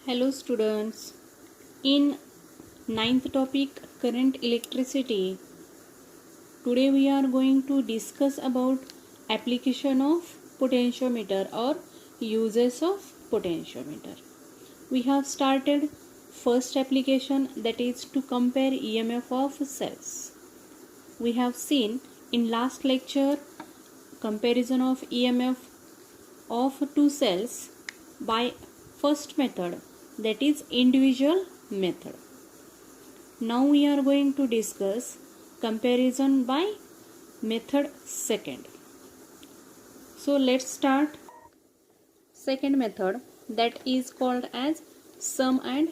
Hello students. In ninth topic current electricity, today we are going to discuss about application of potentiometer or uses of potentiometer. We have started first application, that is to compare EMF of cells. We have seen in last lecture comparison of EMF of two cells by first method, that is individual method. Now we are going to discuss comparison by method second. So let's start second method, that is called as sum and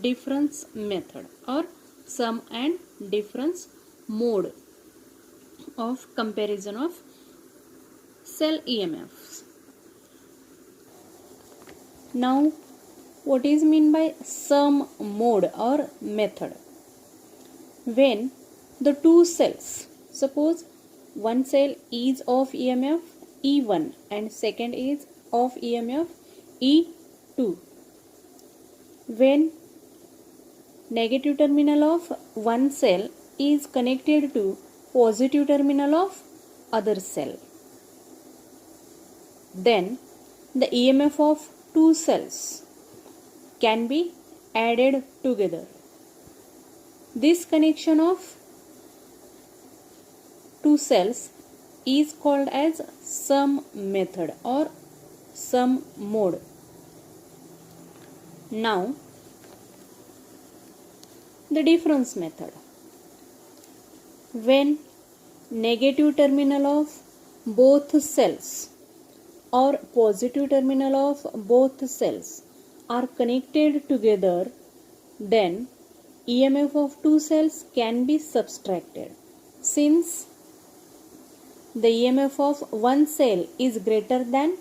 difference method or sum and difference mode of comparison of cell EMFs. Now what is mean by sum mode or method? When the two cells, suppose one cell is of EMF E1 and second is of EMF E2. When negative terminal of one cell is connected to positive terminal of other cell, then the EMF of two cells can be added together. This connection of two cells is called as sum method or sum mode. Now the difference method. When negative terminal of both cells or positive terminal of both cells are connected together, then EMF of two cells can be subtracted. Since the EMF of one cell is greater than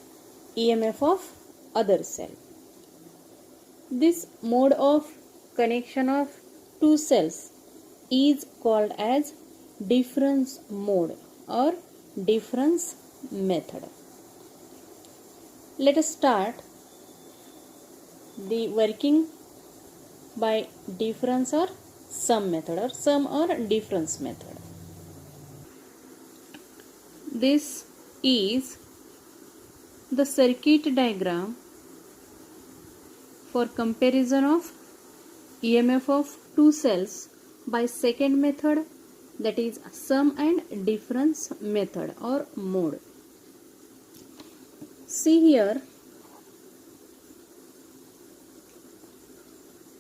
EMF of other cell. This mode of connection of two cells is called as difference mode or difference method. Let us start the working by difference or sum method or sum or difference method. This is the circuit diagram for comparison of EMF of two cells by second method, that is sum and difference method or mode. See here,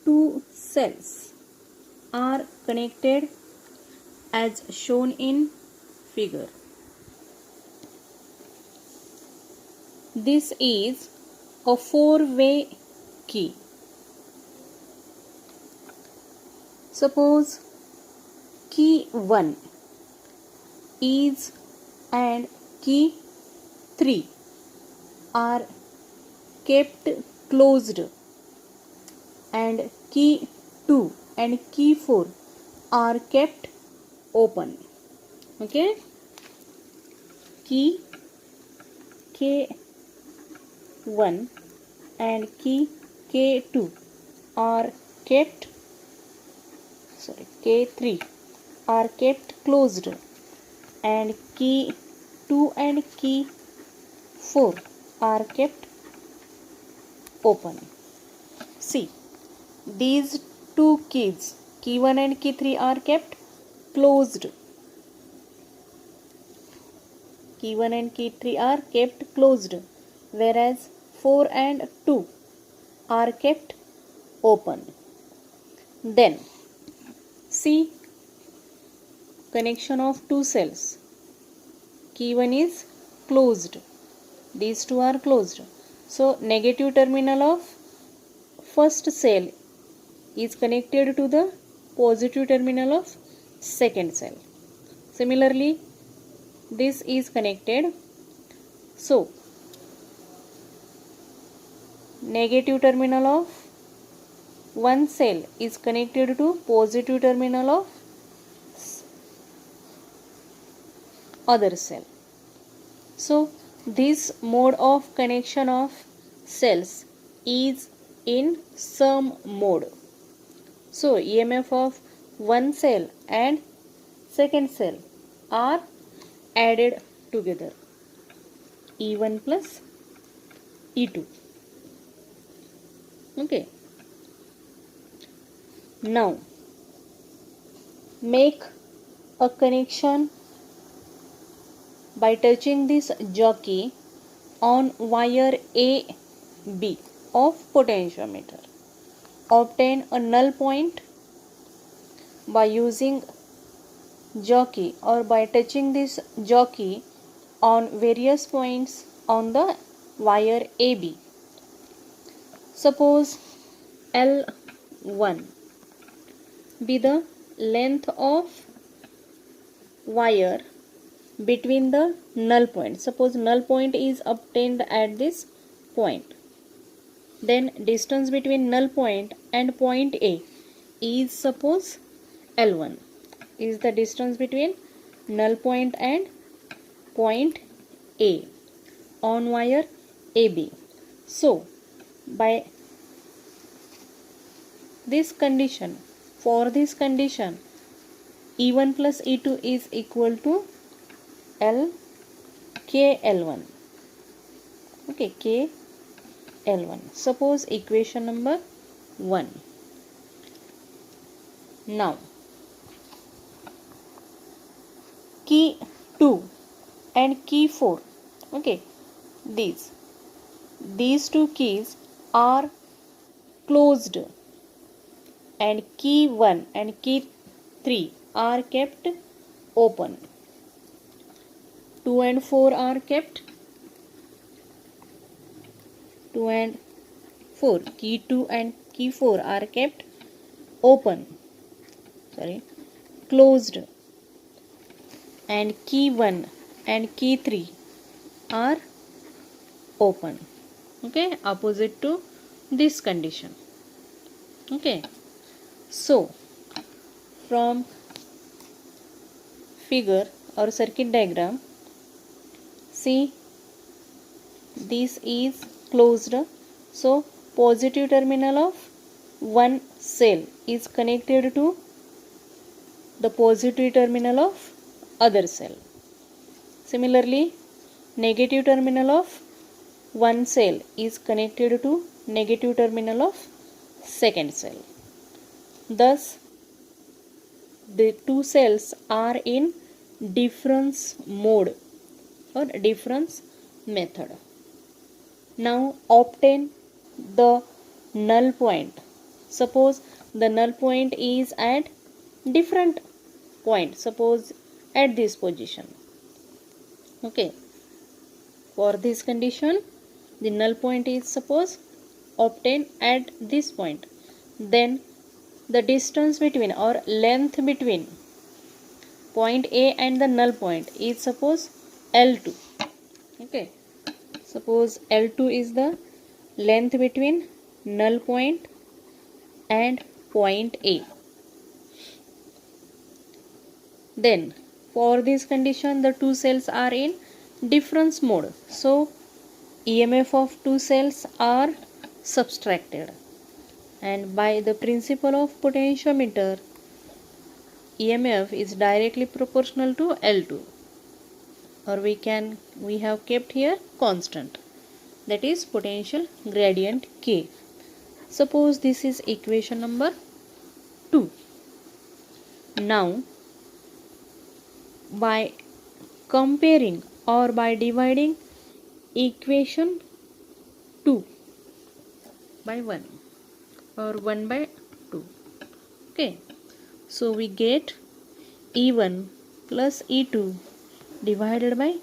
two cells are connected as shown in figure. This is a four-way key. Suppose key 1 is and key 3 are kept closed and key 2 and key 4 are kept open. Okay, key K1 and key K2 are kept K3 are kept closed and key 2 and key 4 are kept open. See, these two keys, key 1 and key 3 are kept closed. Key 1 and key 3 are kept closed, whereas 4 and 2 are kept open. Then see connection of two cells. Key 1 is closed. These two are closed. So negative terminal of first cell is connected to the positive terminal of second cell. Similarly, this is connected. So negative terminal of one cell is connected to positive terminal of other cell. So this mode of connection of cells is in some mode. So EMF of one cell and second cell are added together, E1 plus E2. Okay. Now make a connection by touching this jockey on wire AB of potentiometer. Obtain a null point by using jockey or by touching this jockey on various points on the wire AB. Suppose L1 be the length of wire between the null point. Suppose null point is obtained at this point. Then distance between null point and point A is suppose L1 is the distance between null point and point A on wire AB. So by this condition, for this condition, E1 plus E2 is equal to L K L1. Okay, K L1. Suppose equation number 1. Now key 2 and key 4. Okay, these two keys are closed and key 1 and key 3 are kept open. 2 and 4 are kept 2 and 4. Key 2 and key 4 are kept open. Closed. And key 1 and key 3 are open. Okay, opposite to this condition. Okay, so from figure or circuit diagram, see this is closed, so positive terminal of one cell is connected to the positive terminal of other cell. Similarly, negative terminal of one cell is connected to negative terminal of second cell. Thus the two cells are in difference mode or difference method. Now obtain the null point. Suppose the null point is at different point. Suppose at this position. Okay. For this condition, the null point is suppose obtained at this point. Then the distance between or length between point A and the null point is suppose L2. Okay. Suppose L2 is the length between null point and point A. Then for this condition the two cells are in difference mode. So EMF of two cells are subtracted. And by the principle of potentiometer, EMF is directly proportional to L2, or we have kept here constant, that is potential gradient K. Suppose this is equation number 2. Now by comparing or by dividing equation 2 by 1 or 1 by 2. Okay, so we get E1 plus E2 divided by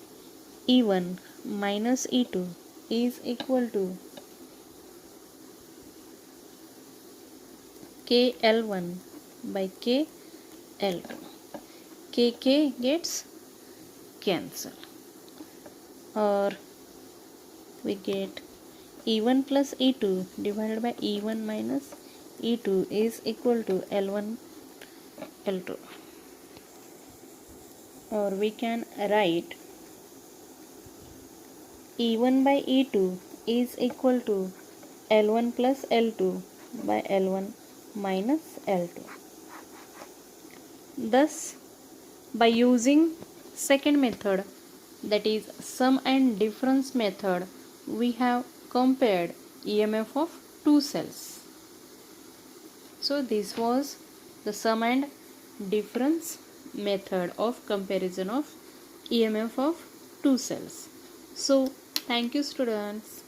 E1 minus E2 is equal to KL1 by KL2. KK gets cancelled, or we get E1 plus E2 divided by E1 minus E2 is equal to L1 L2, or we can write E1 by E2 is equal to L1 plus L2 by L1 minus L2. Thus, by using second method, that is sum and difference method, we have compared EMF of two cells. So this was the sum and difference method of comparison of EMF of two cells. So thank you students.